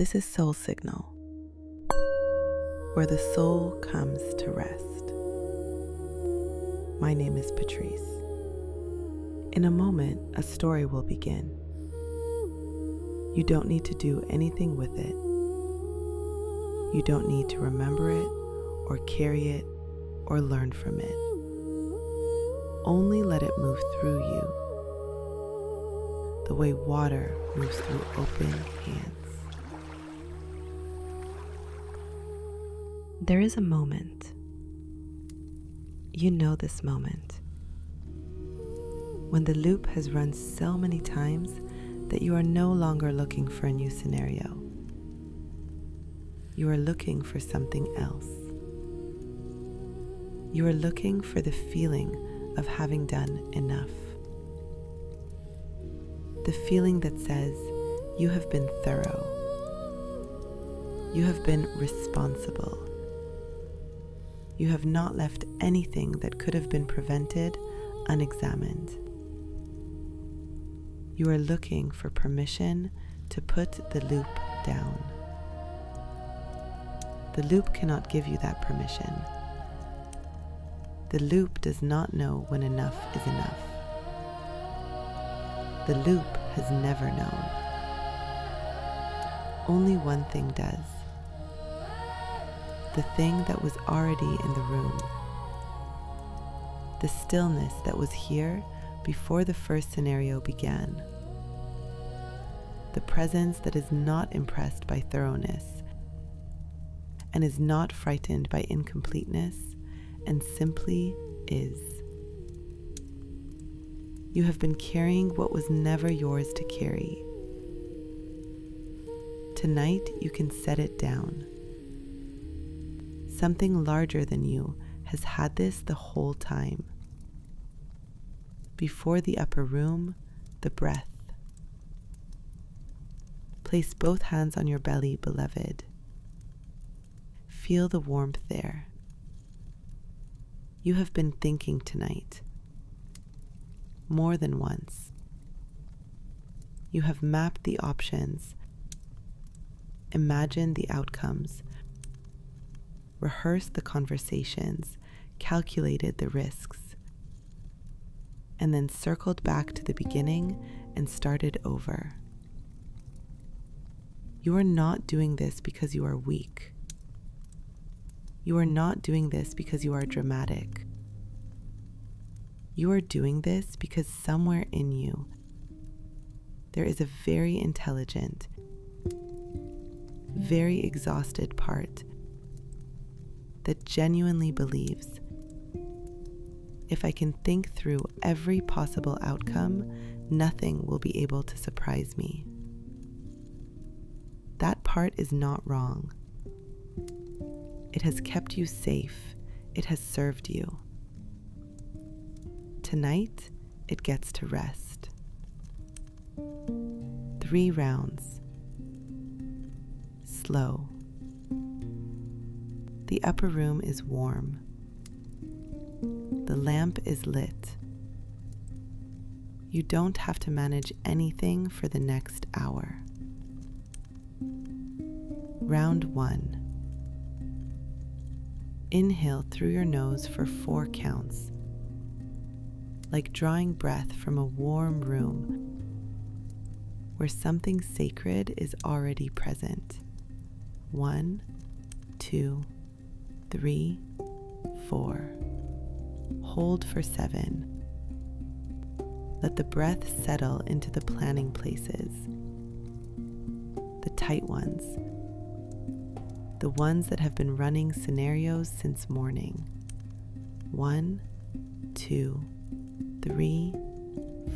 This is Soul Signal, where the soul comes to rest. My name is Patrice. In a moment, a story will begin. You don't need to do anything with it. You don't need to remember it, or carry it, or learn from it. Only let it move through you, the way water moves through open hands. There is a moment. You know this moment. When the loop has run so many times that you are no longer looking for a new scenario. You are looking for something else. You are looking for the feeling of having done enough. The feeling that says you have been thorough. You have been responsible. You have not left anything that could have been prevented unexamined. You are looking for permission to put the loop down. The loop cannot give you that permission. The loop does not know when enough is enough. The loop has never known. Only one thing does. The thing that was already in the room. The stillness that was here before the first scenario began. The presence that is not impressed by thoroughness and is not frightened by incompleteness and simply is. You have been carrying what was never yours to carry. Tonight you can set it down. Something larger than you has had this the whole time. Before the upper room, the breath. Place both hands on your belly, beloved. Feel the warmth there. You have been thinking tonight. More than once. You have mapped the options, imagined the outcomes, rehearsed the conversations, calculated the risks, and then circled back to the beginning and started over. You are not doing this because you are weak. You are not doing this because you are dramatic. You are doing this because somewhere in you, there is a very intelligent, very exhausted part that genuinely believes, if I can think through every possible outcome, nothing will be able to surprise me. That part is not wrong. It has kept you safe. It has served you. Tonight, it gets to rest. 3 rounds. Slow. The upper room is warm. The lamp is lit. You don't have to manage anything for the next hour. Round 1. Inhale through your nose for 4 counts, like drawing breath from a warm room where something sacred is already present. 1, 2, 3, 4. Hold for 7. Let the breath settle into the planning places, the tight ones, the ones that have been running scenarios since morning. 1, 2, 3,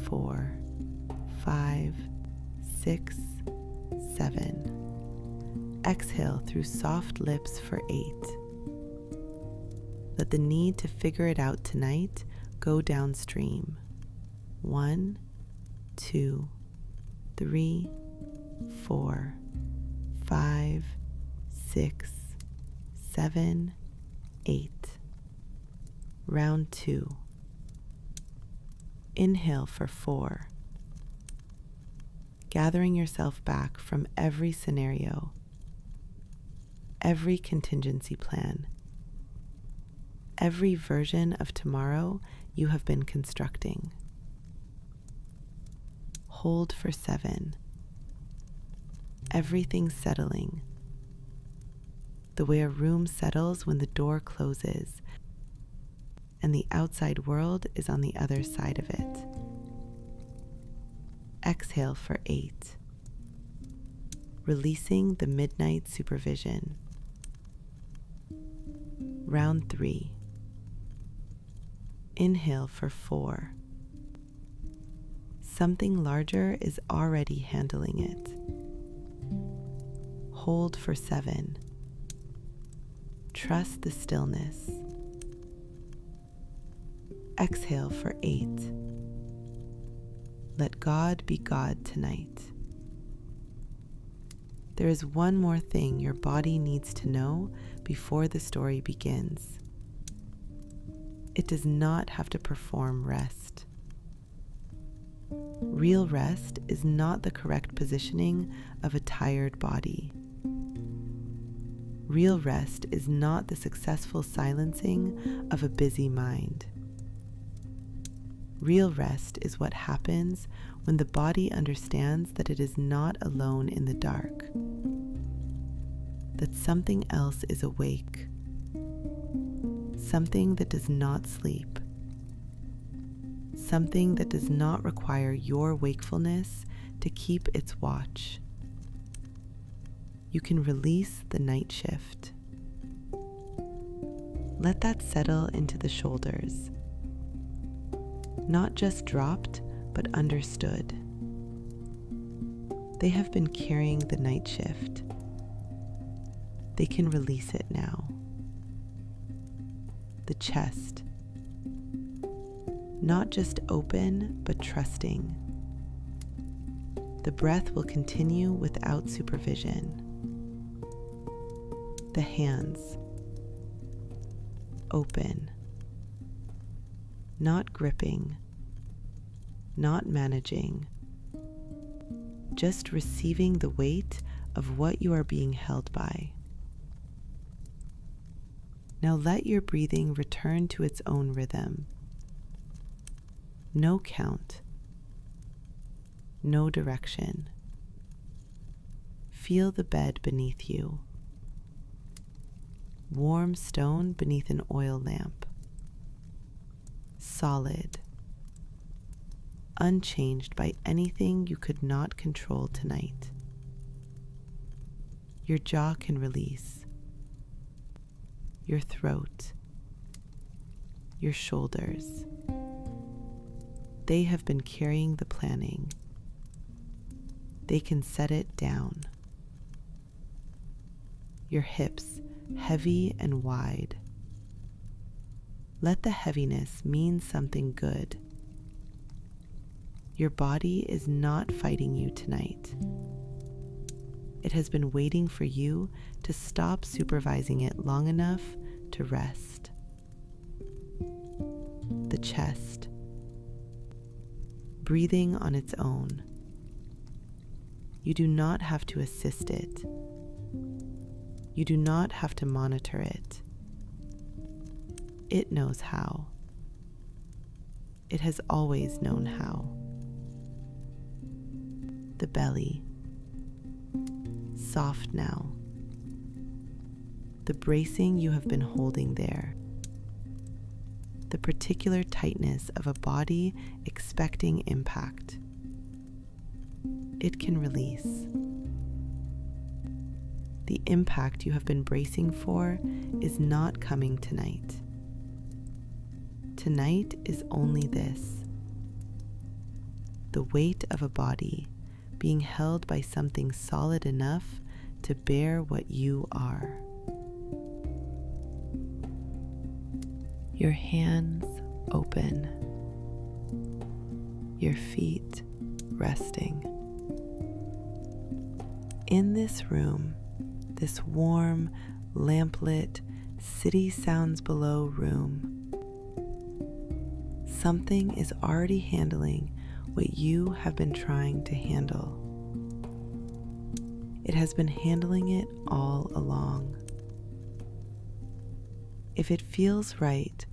4, 5, 6, 7. Exhale through soft lips for 8. Let the need to figure it out tonight go downstream. 1, 2, 3, 4, 5, 6, 7, 8. Round 2. Inhale for 4. gathering yourself back from every scenario, every contingency plan, every version of tomorrow you have been constructing. Hold for 7. Everything settling, the way a room settles when the door closes and the outside world is on the other side of it. Exhale for 8. Releasing the midnight supervision. Round 3. Inhale for 4. Something larger is already handling it. Hold for 7. Trust the stillness. Exhale for 8. Let God be God tonight. There is one more thing your body needs to know before the story begins. It does not have to perform rest. Real rest is not the correct positioning of a tired body. Real rest is not the successful silencing of a busy mind. Real rest is what happens when the body understands that it is not alone in the dark, that something else is awake, something that does not sleep, something that does not require your wakefulness to keep its watch. You can release the night shift. Let that settle into the shoulders. Not just dropped, but understood. They have been carrying the night shift. They can release it now. The chest. Not just open, but trusting. The breath will continue without supervision. The hands. Open. Not gripping. Not managing. Just receiving the weight of what you are being held by. Now let your breathing return to its own rhythm. No count. No direction. Feel the bed beneath you. Warm stone beneath an oil lamp. Solid. Unchanged by anything you could not control tonight. Your jaw can release. Your throat. Your shoulders. They have been carrying the planning. They can set it down. Your hips heavy and wide. Let the heaviness mean something good. Your body is not fighting you tonight. It has been waiting for you to stop supervising it long enough to rest. The chest. Breathing on its own. You do not have to assist it. You do not have to monitor it. It knows how. It has always known how. The belly. Soft now. The bracing you have been holding there. The particular tightness of a body expecting impact. It can release. The impact you have been bracing for is not coming tonight. Tonight is only this. The weight of a body being held by something solid enough to bear what you are. Your hands open. Your feet resting. In this room, this warm, lamplit, city sounds below room, something is already handling what you have been trying to handle. It has been handling it all along. If it feels right,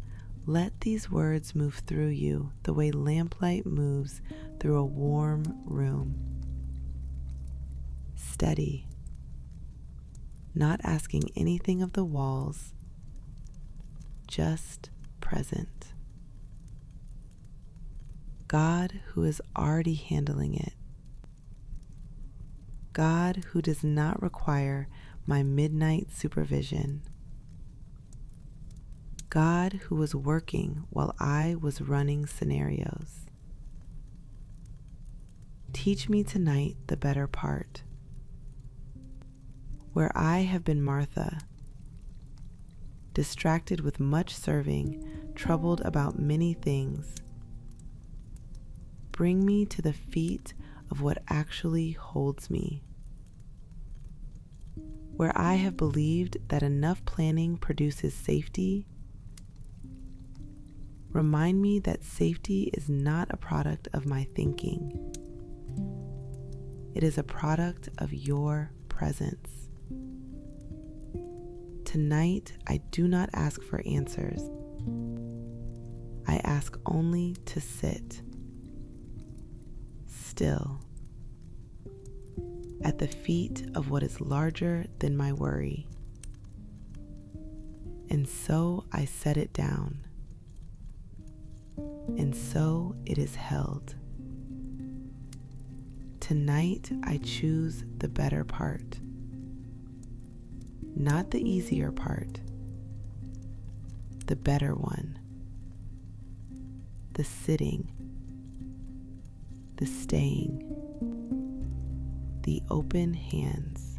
let these words move through you the way lamplight moves through a warm room. Steady, not asking anything of the walls, just present. God who is already handling it. God who does not require my midnight supervision. God who was working while I was running scenarios. Teach me tonight the better part, where I have been Martha, distracted with much serving, troubled about many things. Bring me to the feet of what actually holds me, where I have believed that enough planning produces safety. Remind me that safety is not a product of my thinking. It is a product of your presence. Tonight, I do not ask for answers. I ask only to sit still at the feet of what is larger than my worry. And so I set it down. And so it is held. Tonight I choose the better part, not the easier part, the better one, the sitting, the staying, the open hands.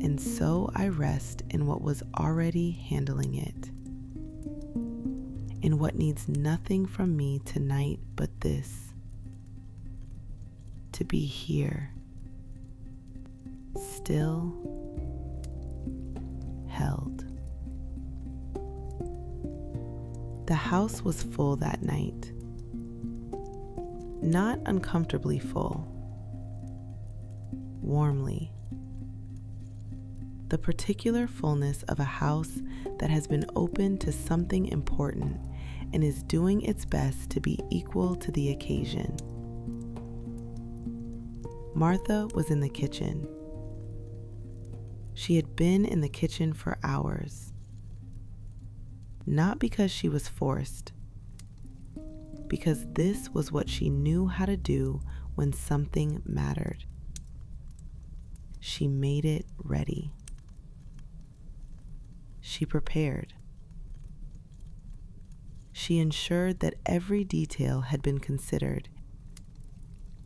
And so I rest in what was already handling it, in what needs nothing from me tonight but this: to be here, still, held. The house was full that night, not uncomfortably full, warmly. The particular fullness of a house that has been open to something important and is doing its best to be equal to the occasion. Martha was in the kitchen. She had been in the kitchen for hours, not because she was forced, because this was what she knew how to do when something mattered. She made it ready. She prepared. She ensured that every detail had been considered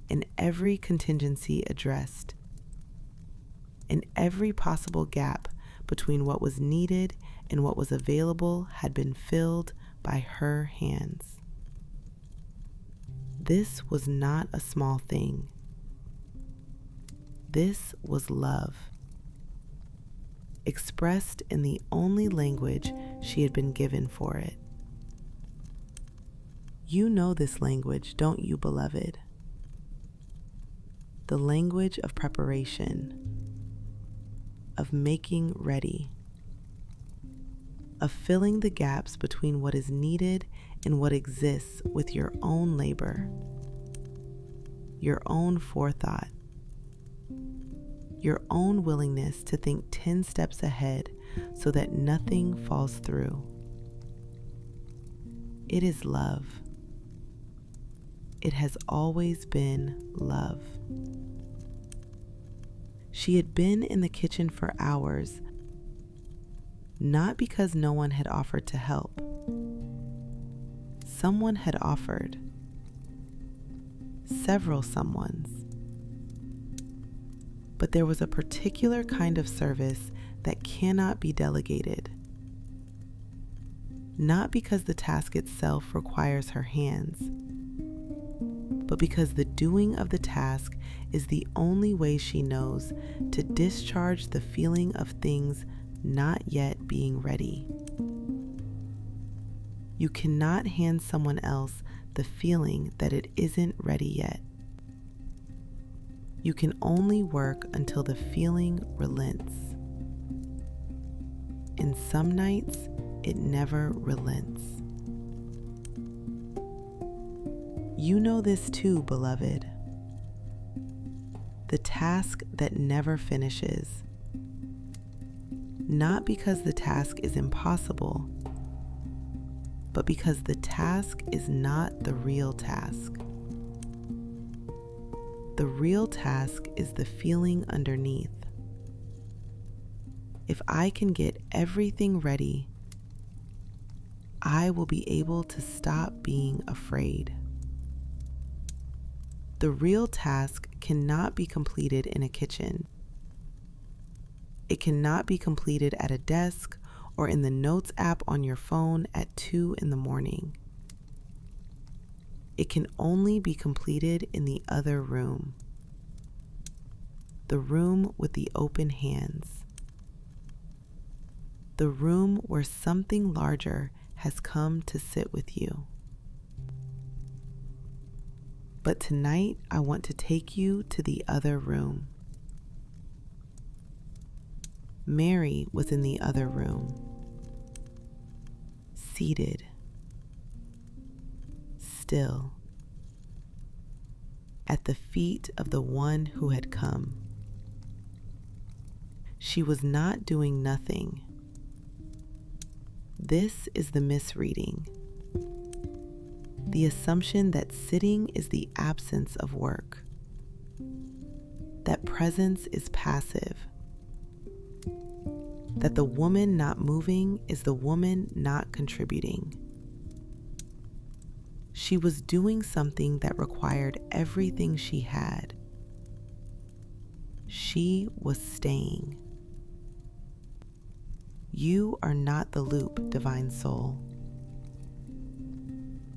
and every contingency addressed, and every possible gap between what was needed and what was available had been filled by her hands. This was not a small thing. This was love, expressed in the only language she had been given for it. You know this language, don't you, beloved? The language of preparation, of making ready, of filling the gaps between what is needed and what exists with your own labor, your own forethought, your own willingness to think 10 steps ahead so that nothing falls through. It is love. It has always been love. She had been in the kitchen for hours, not because no one had offered to help. Someone had offered. Several someones. But there was a particular kind of service that cannot be delegated. Not because the task itself requires her hands, but because the doing of the task is the only way she knows to discharge the feeling of things not yet being ready. You cannot hand someone else the feeling that it isn't ready yet. You can only work until the feeling relents. And some nights, it never relents. You know this too, beloved. The task that never finishes. Not because the task is impossible, but because the task is not the real task. The real task is the feeling underneath. If I can get everything ready, I will be able to stop being afraid. The real task cannot be completed in a kitchen. It cannot be completed at a desk or in the Notes app on your phone at 2 a.m. It can only be completed in the other room. The room with the open hands. The room where something larger has come to sit with you. But tonight, I want to take you to the other room. Mary was in the other room, seated, still, at the feet of the one who had come. She was not doing nothing. This is the misreading. The assumption that sitting is the absence of work, that presence is passive, that the woman not moving is the woman not contributing. She was doing something that required everything she had. She was staying. You are not the loop, divine soul.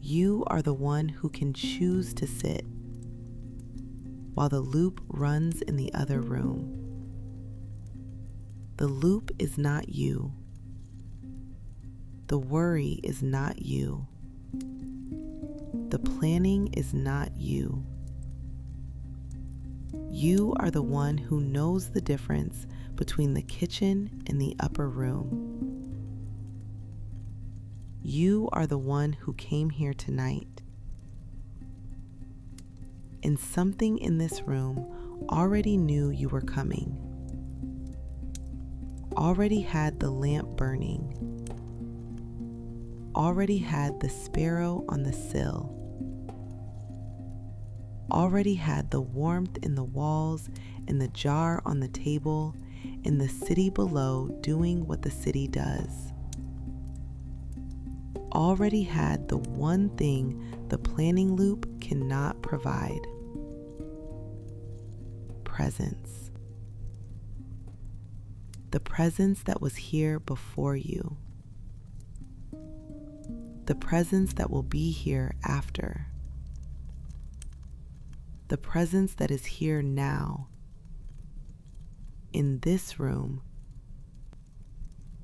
You are the one who can choose to sit while the loop runs in the other room. The loop is not you. The worry is not you. The planning is not you. You are the one who knows the difference between the kitchen and the upper room. You are the one who came here tonight. And something in this room already knew you were coming, already had the lamp burning, already had the sparrow on the sill, already had the warmth in the walls and the jar on the table and the city below doing what the city does. Already had the one thing the planning loop cannot provide: presence. The presence that was here before you. The presence that will be here after. The presence that is here now, in this room,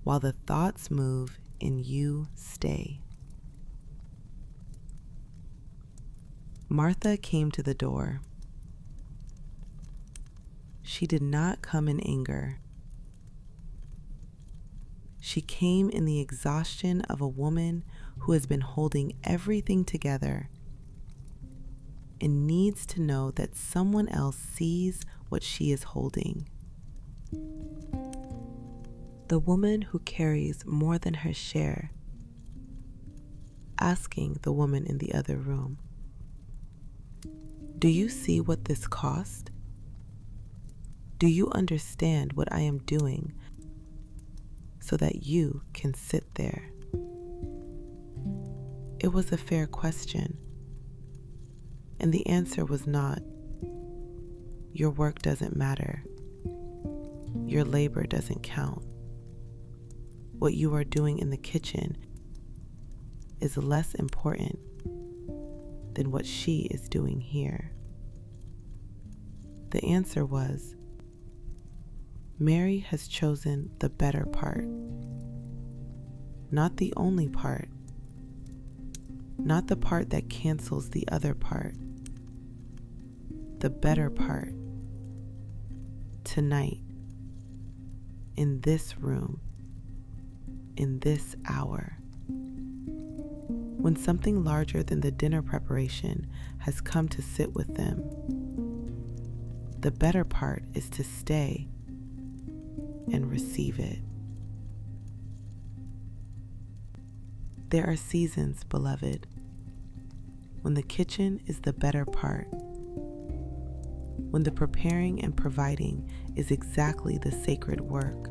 while the thoughts move and you stay. Martha came to the door. She did not come in anger. She came in the exhaustion of a woman who has been holding everything together and needs to know that someone else sees what she is holding. The woman who carries more than her share, asking the woman in the other room, "Do you see what this cost? Do you understand what I am doing so that you can sit there?" It was a fair question, and the answer was not, "Your work doesn't matter. Your labor doesn't count. What you are doing in the kitchen is less important than what she is doing here." The answer was, Mary has chosen the better part, not the only part, not the part that cancels the other part, the better part, tonight, in this room, in this hour. When something larger than the dinner preparation has come to sit with them, the better part is to stay and receive it. There are seasons, beloved, when the kitchen is the better part, when the preparing and providing is exactly the sacred work,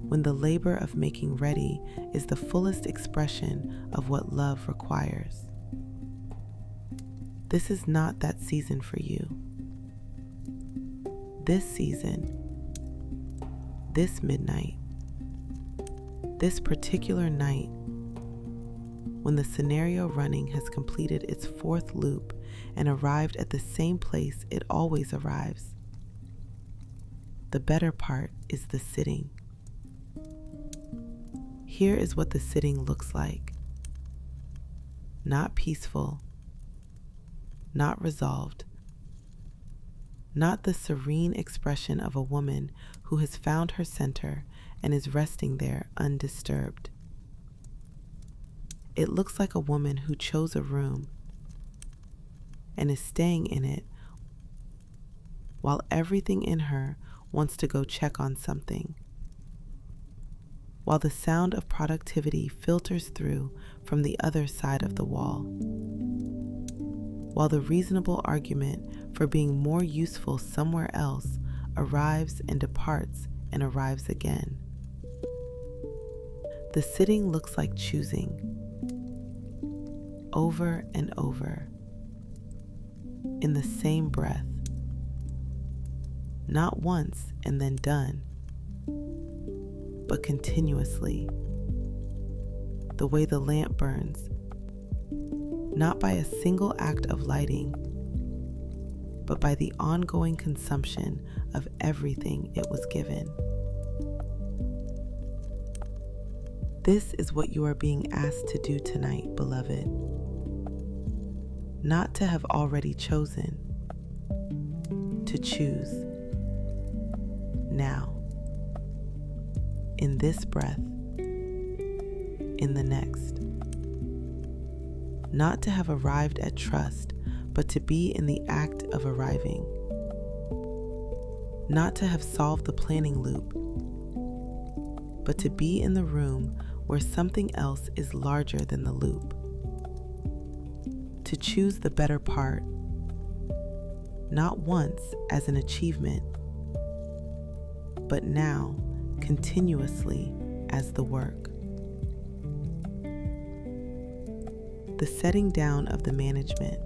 when the labor of making ready is the fullest expression of what love requires. This is not that season for you. This season, this midnight, this particular night, when the scenario running has completed its fourth loop and arrived at the same place it always arrives, the better part is the sitting. Here is what the sitting looks like. Not peaceful, not resolved, not the serene expression of a woman who has found her center and is resting there undisturbed. It looks like a woman who chose a room and is staying in it while everything in her wants to go check on something, while the sound of productivity filters through from the other side of the wall, while the reasonable argument for being more useful somewhere else arrives and departs and arrives again. The sitting looks like choosing, over and over, in the same breath, not once and then done, but continuously, the way the lamp burns, not by a single act of lighting, but by the ongoing consumption of everything it was given. This is what you are being asked to do tonight, beloved. Not to have already chosen, to choose now, in this breath, in the next. Not to have arrived at trust, but to be in the act of arriving. Not to have solved the planning loop, but to be in the room where something else is larger than the loop. To choose the better part, not once as an achievement, but now continuously as the work. The setting down of the management,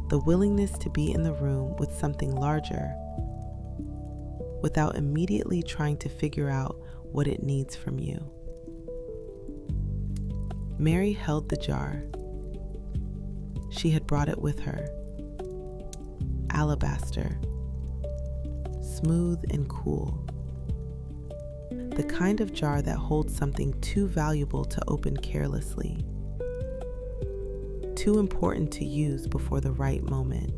the willingness to be in the room with something larger without immediately trying to figure out what it needs from you. Mary held the jar. She had brought it with her. Alabaster, smooth and cool. The kind of jar that holds something too valuable to open carelessly, too important to use before the right moment.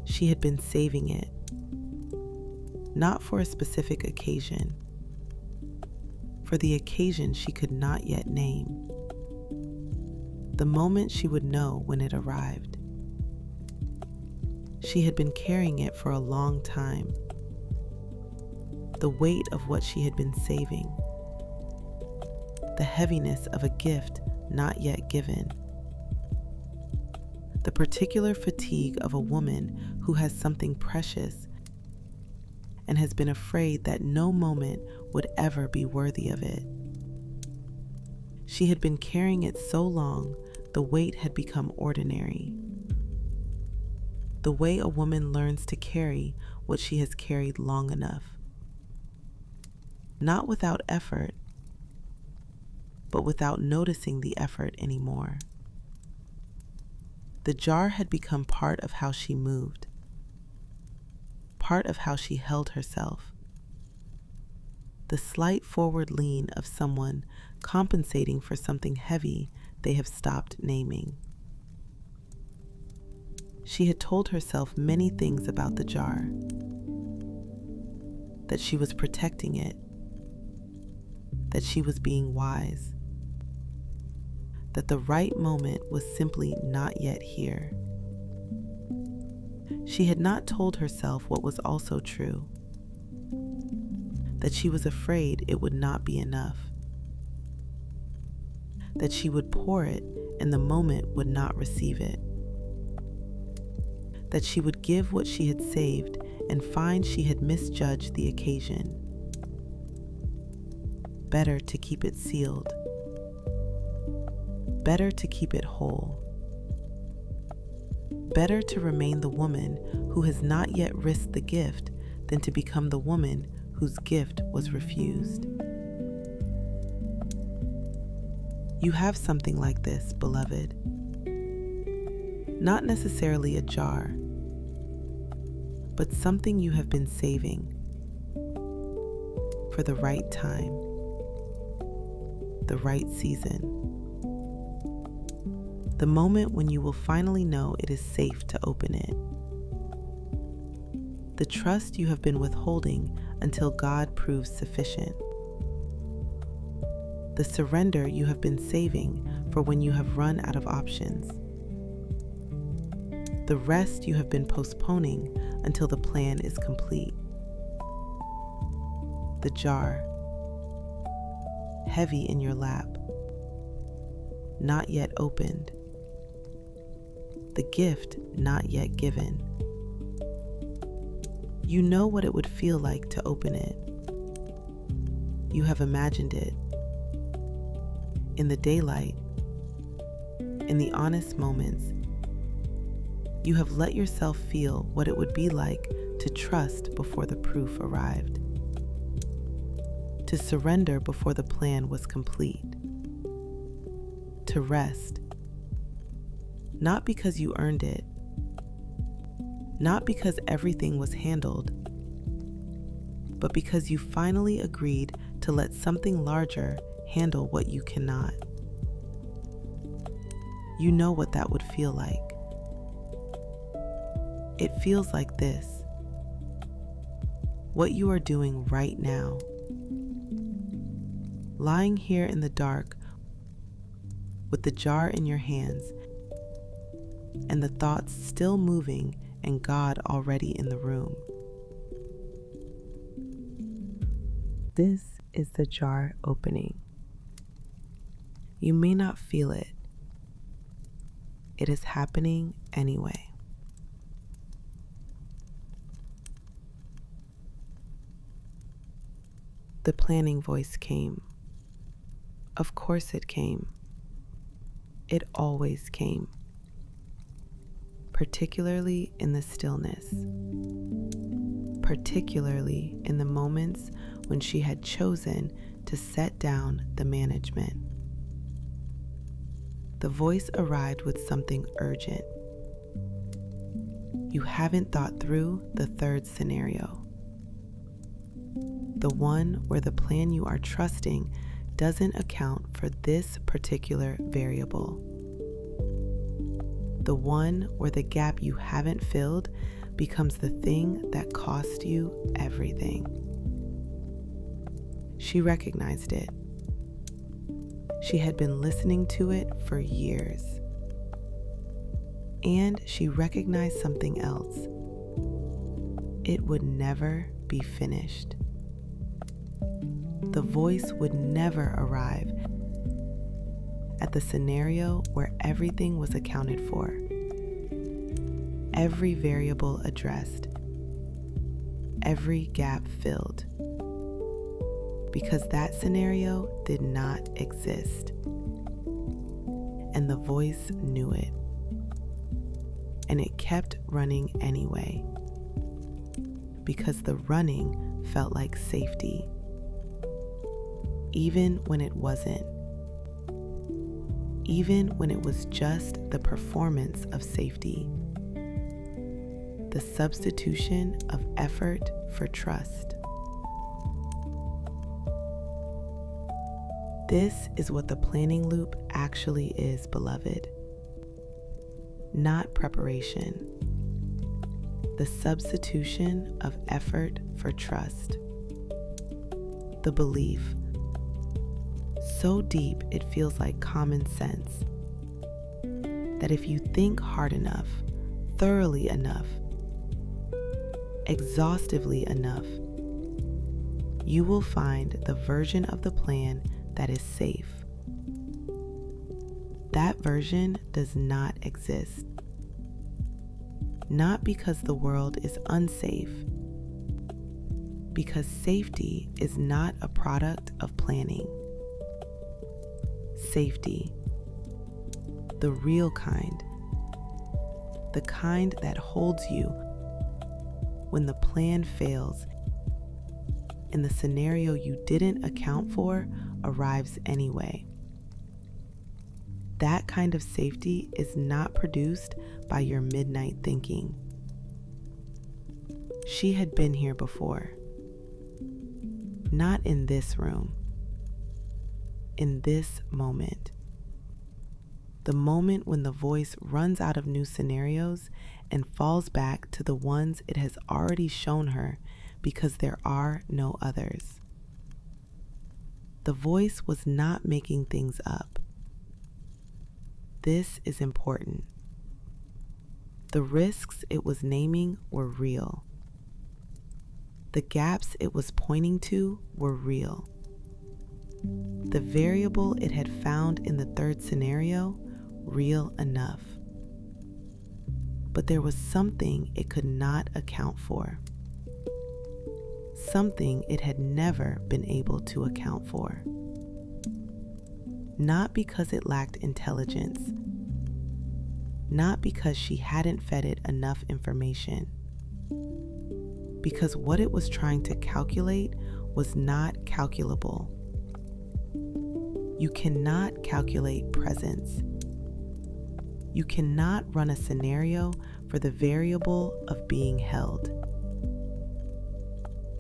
She had been saving it, not for a specific occasion, for the occasion she could not yet name, the moment she would know when it arrived. She had been carrying it for a long time, the weight of what she had been saving, the heaviness of a gift not yet given, the particular fatigue of a woman who has something precious and has been afraid that no moment would ever be worthy of it. She had been carrying it so long, the weight had become ordinary. The way a woman learns to carry what she has carried long enough. Not without effort, but without noticing the effort anymore. The jar had become part of how she moved, part of how she held herself. The slight forward lean of someone compensating for something heavy they have stopped naming. She had told herself many things about the jar. That she was protecting it. That she was being wise. That the right moment was simply not yet here. She had not told herself what was also true. That she was afraid it would not be enough. That she would pour it and the moment would not receive it. That she would give what she had saved and find she had misjudged the occasion. Better to keep it sealed. Better to keep it whole. Better to remain the woman who has not yet risked the gift than to become the woman whose gift was refused. You have something like this, beloved. Not necessarily a jar, but something you have been saving for the right time, the right season, the moment when you will finally know it is safe to open it. The trust you have been withholding until God proves sufficient. The surrender you have been saving for when you have run out of options. The rest you have been postponing until the plan is complete. The jar, heavy in your lap, not yet opened. The gift not yet given. You know what it would feel like to open it. You have imagined it. In the daylight, in the honest moments, you have let yourself feel what it would be like to trust before the proof arrived, to surrender before the plan was complete, to rest, not because you earned it, not because everything was handled, but because you finally agreed to let something larger handle what you cannot. You know what that would feel like. It feels like this. What you are doing right now. Lying here in the dark with the jar in your hands and the thoughts still moving and God already in the room. This is the jar opening. You may not feel it. It is happening anyway. The planning voice came. Of course it came. It always came. Particularly in the stillness. Particularly in the moments when she had chosen to set down the management. The voice arrived with something urgent. You haven't thought through the third scenario. The one where the plan you are trusting doesn't account for this particular variable. The one where the gap you haven't filled becomes the thing that cost you everything. She recognized it. She had been listening to it for years. And she recognized something else. It would never be finished. The voice would never arrive at the scenario where everything was accounted for, every variable addressed, every gap filled, because that scenario did not exist, and the voice knew it, and it kept running anyway, because the running felt like safety, even when it wasn't. Even when it was just the performance of safety, the substitution of effort for trust. This is what the planning loop actually is, beloved. not preparation. The substitution of effort for trust. The belief, so deep it feels like common sense, that if you think hard enough, thoroughly enough, exhaustively enough, you will find the version of the plan that is safe. That version does not exist. Not because the world is unsafe, because safety is not a product of planning. Safety, the real kind, the kind that holds you when the plan fails and the scenario you didn't account for arrives anyway. That kind of safety is not produced by your midnight thinking. She had been here before. Not in this room. In this moment. The moment when the voice runs out of new scenarios and falls back to the ones it has already shown her because there are no others. The voice was not making things up. This is important. The risks it was naming were real. The gaps it was pointing to were real. The variable it had found in the third scenario, real enough. But there was something it could not account for. Something it had never been able to account for. Not because it lacked intelligence. Not because she hadn't fed it enough information. Because what it was trying to calculate was not calculable. You cannot calculate presence. You cannot run a scenario for the variable of being held.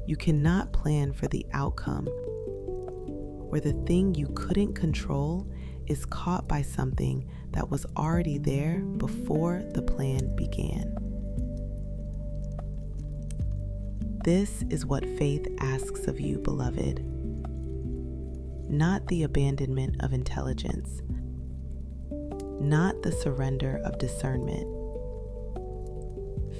You cannot plan for the outcome where the thing you couldn't control is caught by something that was already there before the plan began. This is what faith asks of you, beloved. Not the abandonment of intelligence, not the surrender of discernment.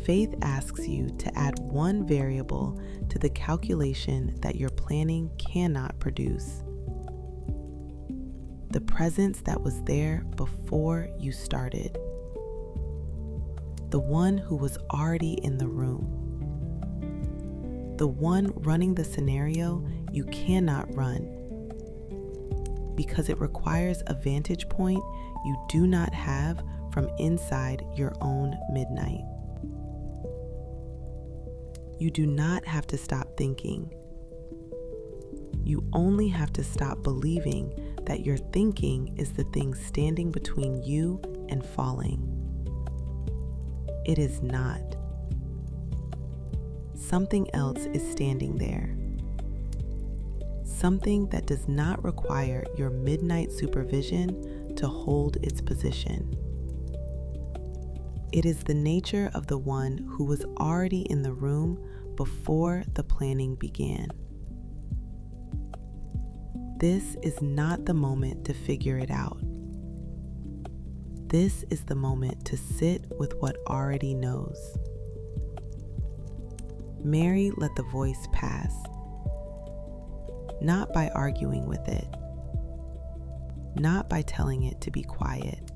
Faith asks you to add one variable to the calculation that your planning cannot produce. The presence that was there before you started. The one who was already in the room. The one running the scenario you cannot run because it requires a vantage point you do not have from inside your own midnight. You do not have to stop thinking. You only have to stop believing that your thinking is the thing standing between you and falling. It is not. Something else is standing there. Something that does not require your midnight supervision to hold its position. It is the nature of the one who was already in the room before the planning began. This is not the moment to figure it out. This is the moment to sit with what already knows. Mary let the voice pass, not by arguing with it, not by telling it to be quiet,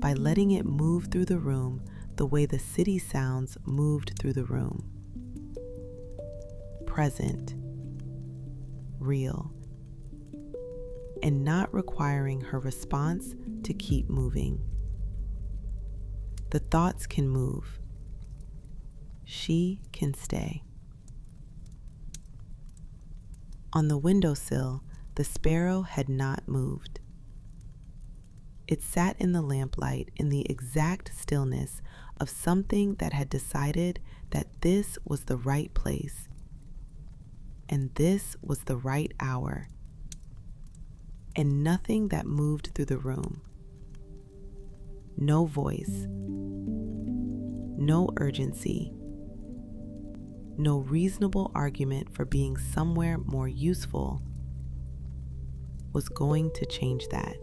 by letting it move through the room the way the city sounds moved through the room. Present, real, and not requiring her response to keep moving. The thoughts can move. She can stay. On the windowsill, the sparrow had not moved. It sat in the lamplight in the exact stillness of something that had decided that this was the right place, and this was the right hour, and nothing that moved through the room, no voice, no urgency, no reasonable argument for being somewhere more useful was going to change that.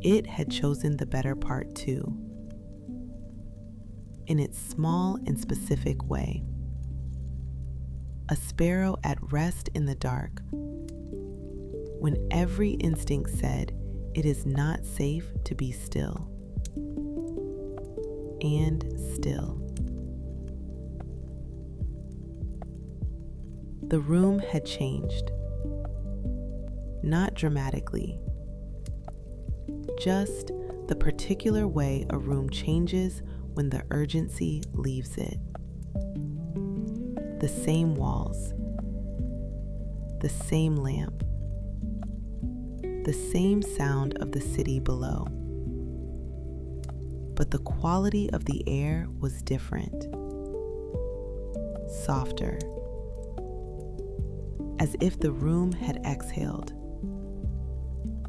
It had chosen the better part too, in its small and specific way. A sparrow at rest in the dark, when every instinct said it is not safe to be still. And still. The room had changed. Not dramatically. Just the particular way a room changes when the urgency leaves it. The same walls, the same lamp, the same sound of the city below. But the quality of the air was different, softer, as if the room had exhaled.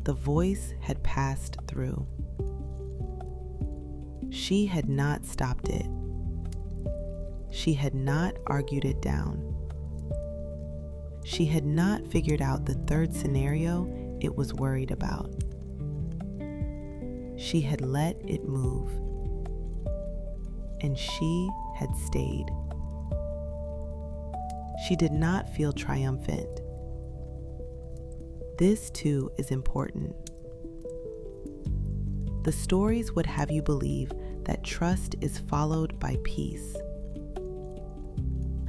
The voice had passed through. She had not stopped it. She had not argued it down. She had not figured out the third scenario it was worried about. She had let it move, and she had stayed. She did not feel triumphant. This too is important. The stories would have you believe that trust is followed by peace.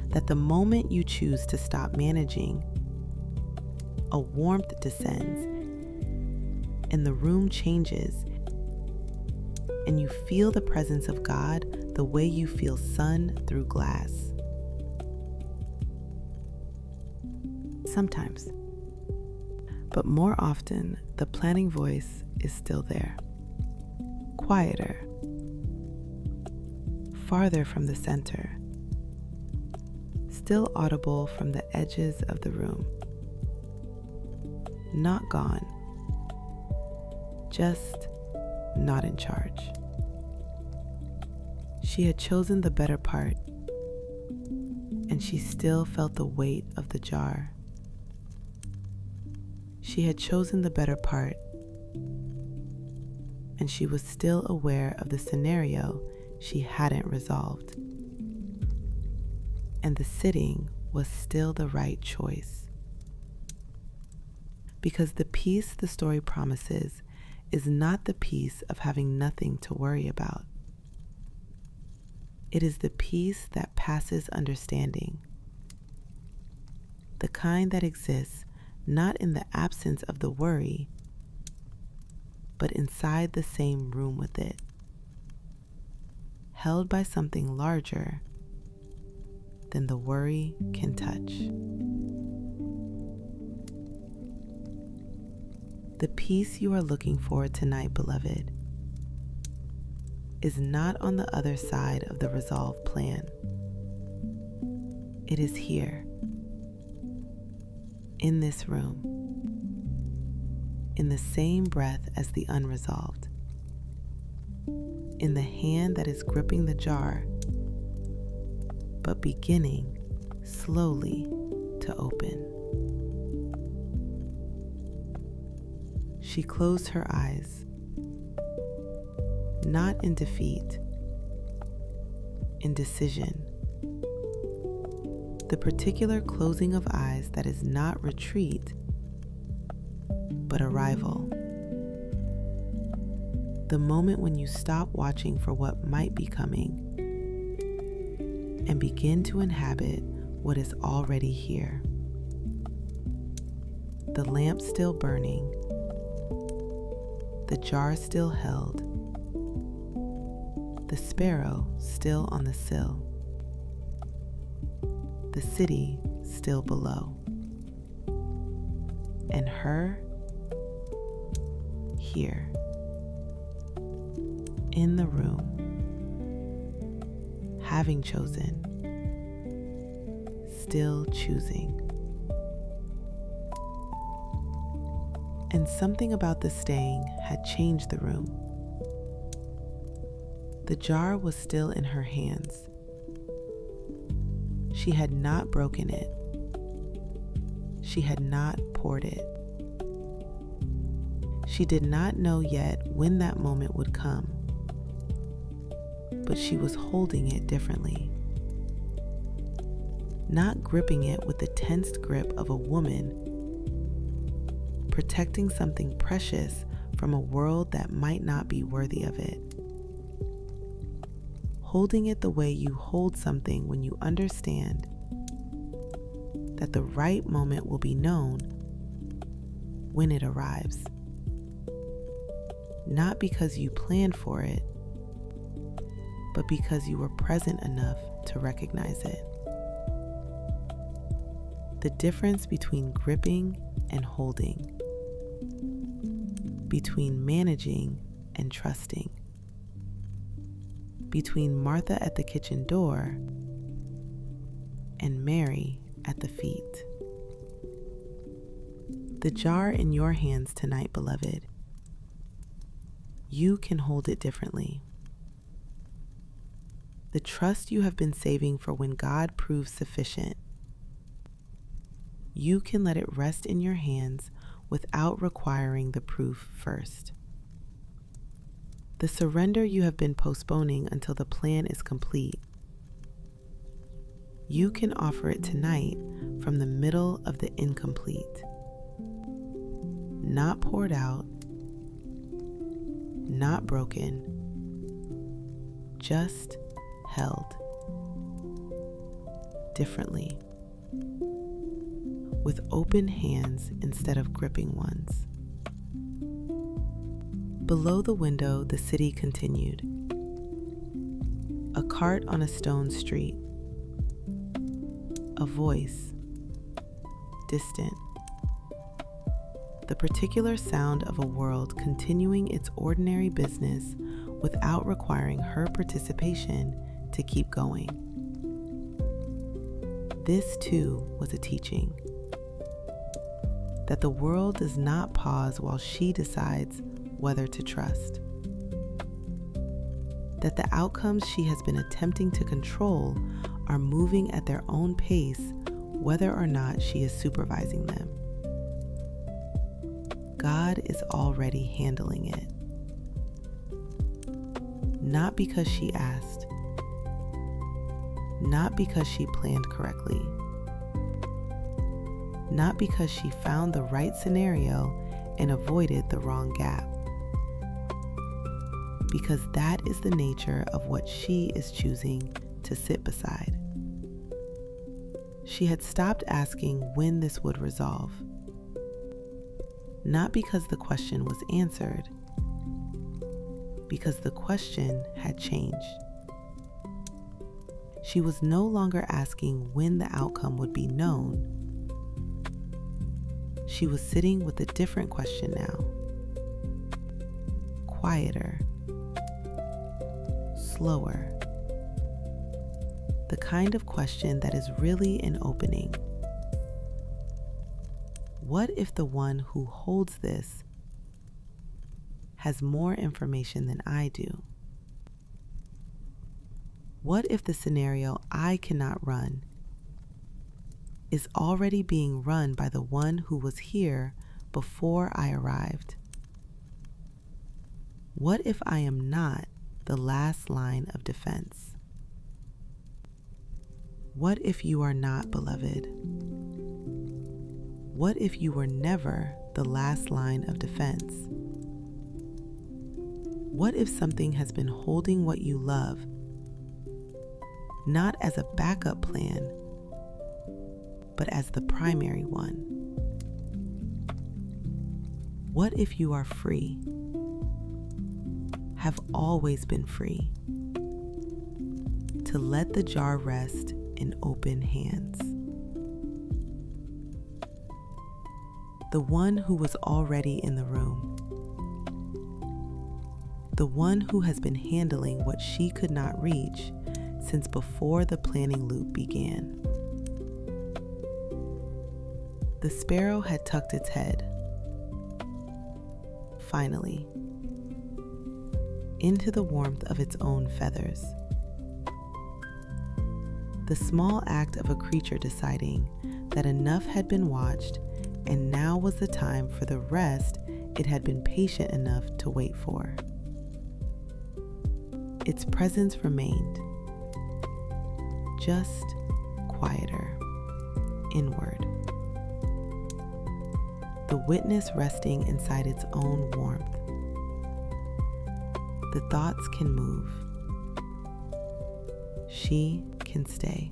That the moment you choose to stop managing, a warmth descends, and the room changes, and you feel the presence of God the way you feel sun through glass. Sometimes. But more often, the planning voice is still there. Quieter. Farther from the center. Still audible from the edges of the room. Not gone. Just not in charge. She had chosen the better part, and she still felt the weight of the jar. She had chosen the better part, and she was still aware of the scenario she hadn't resolved. And the sitting was still the right choice. Because the peace the story promises is not the peace of having nothing to worry about. It is the peace that passes understanding. The kind that exists not in the absence of the worry, but inside the same room with it, held by something larger than the worry can touch. The peace you are looking for tonight, beloved, is not on the other side of the resolve plan. It is here, in this room, in the same breath as the unresolved, in the hand that is gripping the jar, but beginning slowly to open. She closed her eyes, not in defeat, in decision. The particular closing of eyes that is not retreat, but arrival. The moment when you stop watching for what might be coming and begin to inhabit what is already here. The lamp still burning, the jar still held, the sparrow still on the sill, the city still below, and her here, in the room, having chosen, still choosing. And something about the staying had changed the room. The jar was still in her hands. She had not broken it. She had not poured it. She did not know yet when that moment would come, but she was holding it differently. Not gripping it with the tensed grip of a woman, protecting something precious from a world that might not be worthy of it. Holding it the way you hold something when you understand that the right moment will be known when it arrives. Not because you planned for it, but because you were present enough to recognize it. The difference between gripping and holding, between managing and trusting, between Martha at the kitchen door and Mary at the feet. The jar in your hands tonight, beloved, you can hold it differently. The trust you have been saving for when God proves sufficient, you can let it rest in your hands without requiring the proof first. The surrender you have been postponing until the plan is complete, you can offer it tonight from the middle of the incomplete. Not poured out, not broken, just held differently, with open hands instead of gripping ones. Below the window, the city continued. A cart on a stone street. A voice, distant. The particular sound of a world continuing its ordinary business without requiring her participation to keep going. This too was a teaching. That the world does not pause while she decides whether to trust. That the outcomes she has been attempting to control are moving at their own pace, whether or not she is supervising them. God is already handling it. Not because she asked, not because she planned correctly, not because she found the right scenario and avoided the wrong gap, because that is the nature of what she is choosing to sit beside. She had stopped asking when this would resolve, not because the question was answered, because the question had changed. She was no longer asking when the outcome would be known. She was sitting with a different question now. Quieter, slower. The kind of question that is really an opening. What if the one who holds this has more information than I do? What if the scenario I cannot run is already being run by the one who was here before I arrived? What if I am not the last line of defense? What if you are not, beloved? What if you were never the last line of defense? What if something has been holding what you love, not as a backup plan, but as the primary one? What if you are free, have always been free, to let the jar rest in open hands? The one who was already in the room, the one who has been handling what she could not reach since before the planning loop began. The sparrow had tucked its head. Finally. into the warmth of its own feathers. The small act of a creature deciding that enough had been watched and now was the time for the rest it had been patient enough to wait for. Its presence remained, just quieter, inward. The witness resting inside its own warmth. The thoughts can move. She can stay.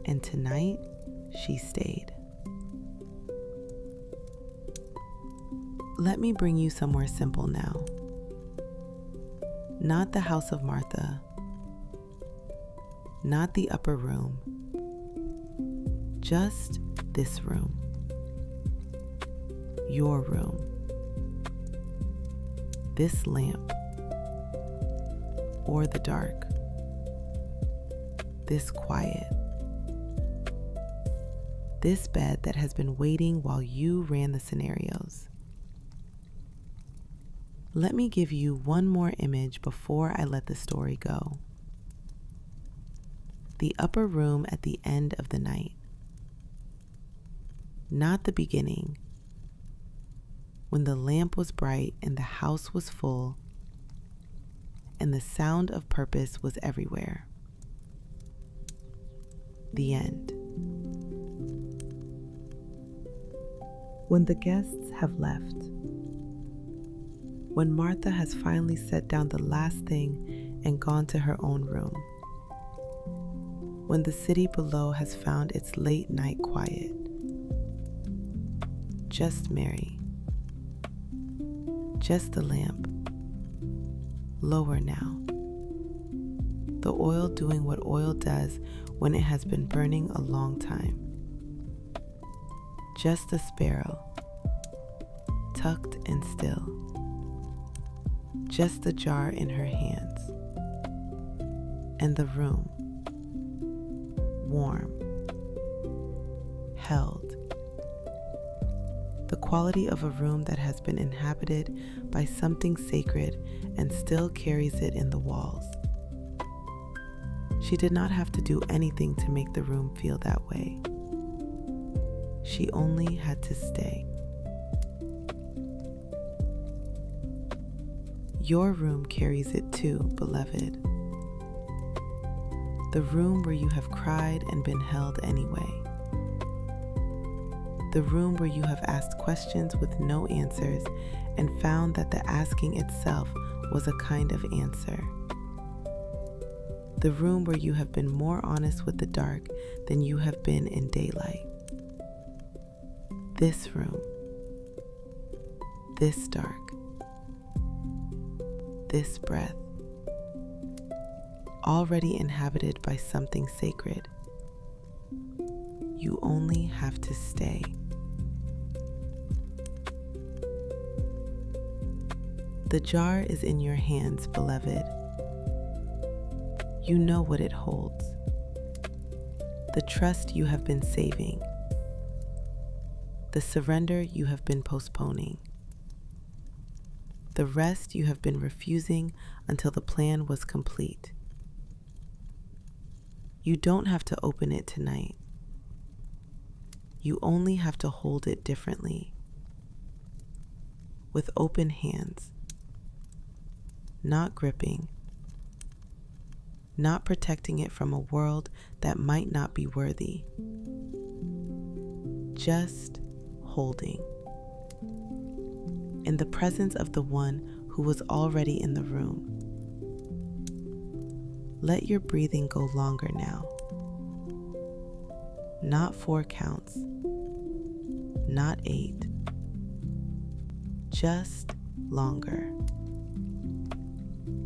And tonight, she stayed. Let me bring you somewhere simple now. Not the house of Martha. Not the upper room. Just this room. Your room. This lamp. Or the dark. This quiet. This bed that has been waiting while you ran the scenarios. Let me give you one more image before I let the story go. The upper room at the end of the night. Not the beginning, when the lamp was bright and the house was full and the sound of purpose was everywhere. The end. When the guests have left. When Martha has finally set down the last thing and gone to her own room. When the city below has found its late night quiet. Just Mary. Just the lamp. Lower now. The oil doing what oil does when it has been burning a long time. Just the sparrow. Tucked and still. Just the jar in her hands. And the room. Warm. Held. The quality of a room that has been inhabited by something sacred and still carries it in the walls. She did not have to do anything to make the room feel that way. She only had to stay. Your room carries it too, beloved. The room where you have cried and been held anyway. The room where you have asked questions with no answers and found that the asking itself was a kind of answer. The room where you have been more honest with the dark than you have been in daylight. This room. This dark. This breath. Already inhabited by something sacred. You only have to stay. The jar is in your hands, beloved. You know what it holds. The trust you have been saving. The surrender you have been postponing. The rest you have been refusing until the plan was complete. You don't have to open it tonight. You only have to hold it differently. With open hands. Not gripping. Not protecting it from a world that might not be worthy. Just holding. In the presence of the one who was already in the room. Let your breathing go longer now. Not 4 counts. Not 8. Just longer.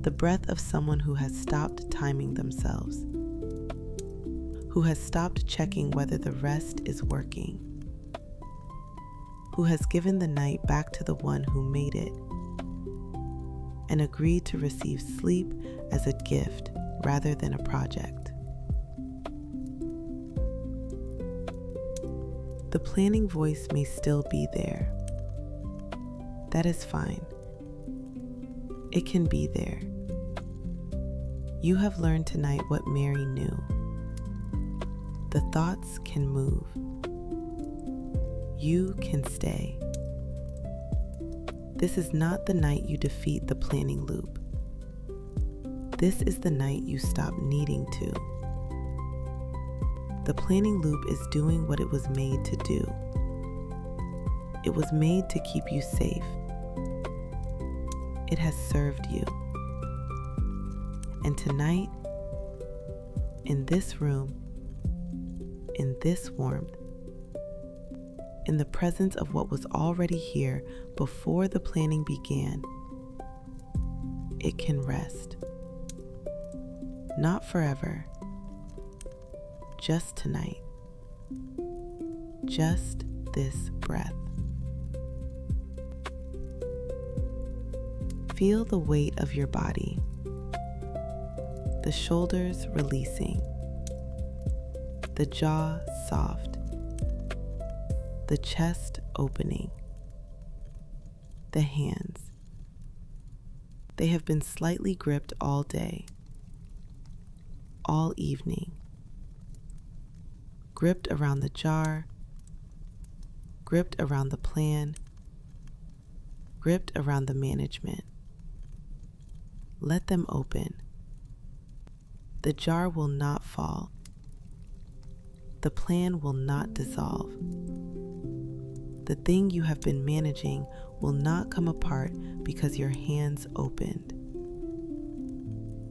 The breath of someone who has stopped timing themselves. Who has stopped checking whether the rest is working. Who has given the night back to the one who made it. And agreed to receive sleep as a gift rather than a project. The planning voice may still be there. That is fine. It can be there. You have learned tonight what Mary knew. The thoughts can move. You can stay. This is not the night you defeat the planning loop. This is the night you stop needing to. The planning loop is doing what it was made to do. It was made to keep you safe. It has served you. And tonight, in this room, in this warmth, in the presence of what was already here before the planning began, it can rest. Not forever, just tonight, just this breath. Feel the weight of your body, the shoulders releasing, the jaw soft, the chest opening, the hands. They have been slightly gripped all day, all evening, gripped around the jar, gripped around the plan, gripped around the management. Let them open. The jar will not fall. The plan will not dissolve. The thing you have been managing will not come apart because your hands opened.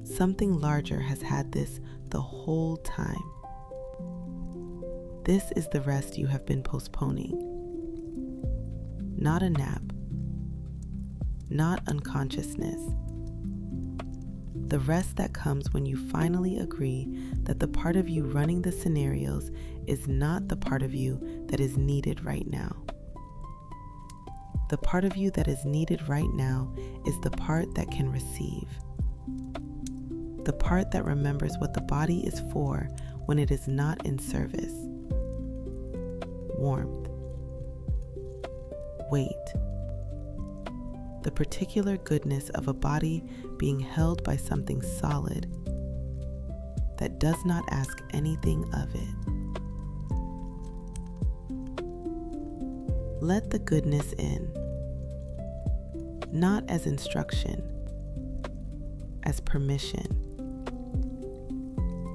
Something larger has had this the whole time. This is the rest you have been postponing. Not a nap. Not unconsciousness. The rest that comes when you finally agree that the part of you running the scenarios is not the part of you that is needed right now. The part of you that is needed right now is the part that can receive. The part that remembers what the body is for when it is not in service. Warmth. Weight. The particular goodness of a body being held by something solid that does not ask anything of it. Let the goodness in, not as instruction, as permission.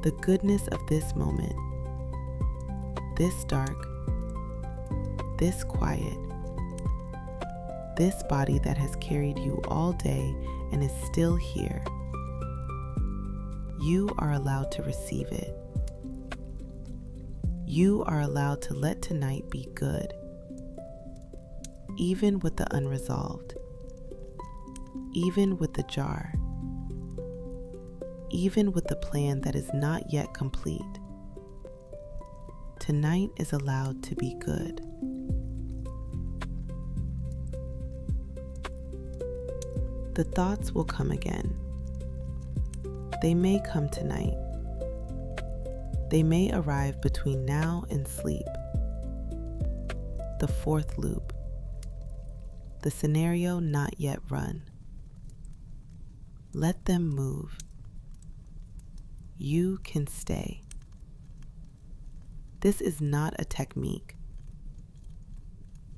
The goodness of this moment, this dark, this quiet, this body that has carried you all day and is still here. You are allowed to receive it. You are allowed to let tonight be good, even with the unresolved, even with the jar, even with the plan that is not yet complete. Tonight is allowed to be good. The thoughts will come again. They may come tonight. They may arrive between now and sleep. The fourth loop. The scenario not yet run. Let them move. You can stay. This is not a technique.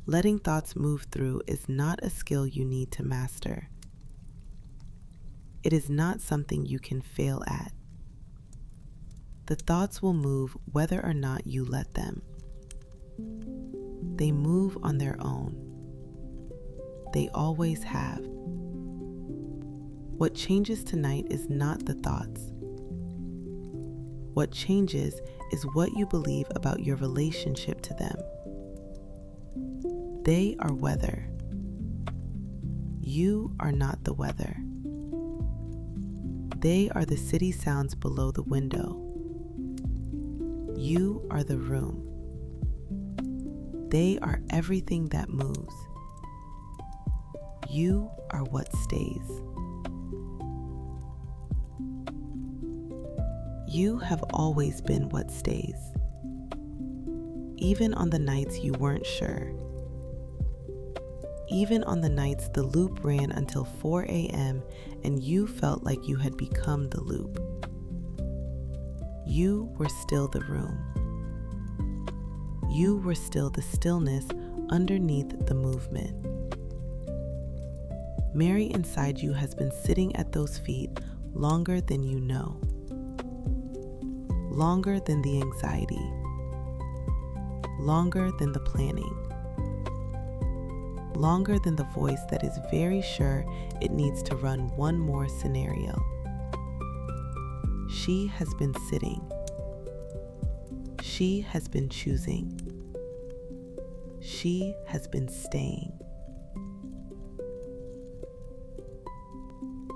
Letting thoughts move through is not a skill you need to master. It is not something you can fail at. The thoughts will move whether or not you let them. They move on their own. They always have. What changes tonight is not the thoughts. What changes is what you believe about your relationship to them. They are weather. You are not the weather. They are the city sounds below the window. You are the room. They are everything that moves. You are what stays. You have always been what stays, even on the nights you weren't sure. even on the nights the loop ran until 4 a.m. and you felt like you had become the loop. You were still the room. You were still the stillness underneath the movement. Mary inside you has been sitting at those feet longer than you know. Longer than the anxiety. Longer than the planning. Longer than the voice that is very sure it needs to run one more scenario. She has been sitting. She has been choosing. She has been staying.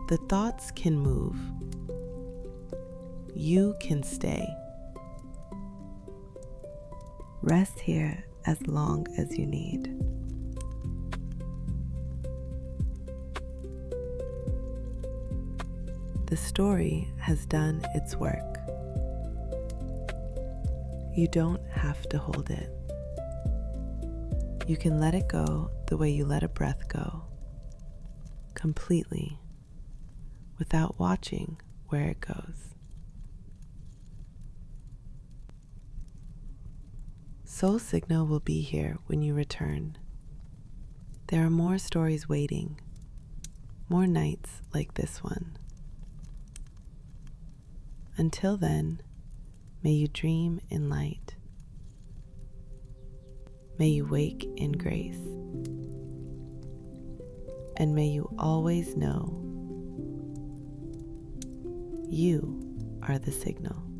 The thoughts can move. You can stay. Rest here as long as you need. The story has done its work. You don't have to hold it. You can let it go the way you let a breath go, completely, without watching where it goes. Soul Signal will be here when you return. There are more stories waiting, more nights like this one. Until then, may you dream in light. May you wake in grace. And may you always know you are the signal.